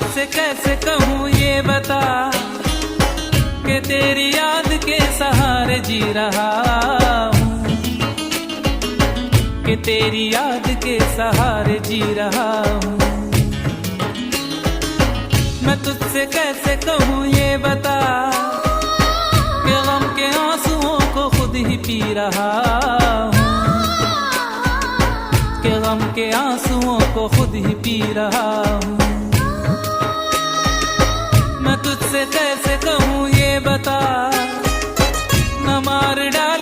तुझसे कैसे कहूँ ये बता कि तेरी याद के सहारे जी रहा हूँ, कि तेरी याद के सहारे जी रहा हूँ। मैं तुझसे कैसे कहूँ ये बता कि गम के आंसुओं को खुद ही पी रहा हूँ, कि गम के आंसुओं को खुद ही पी रहा हूँ। मैं तुझसे कैसे कहूँ ये बता, न मार डाल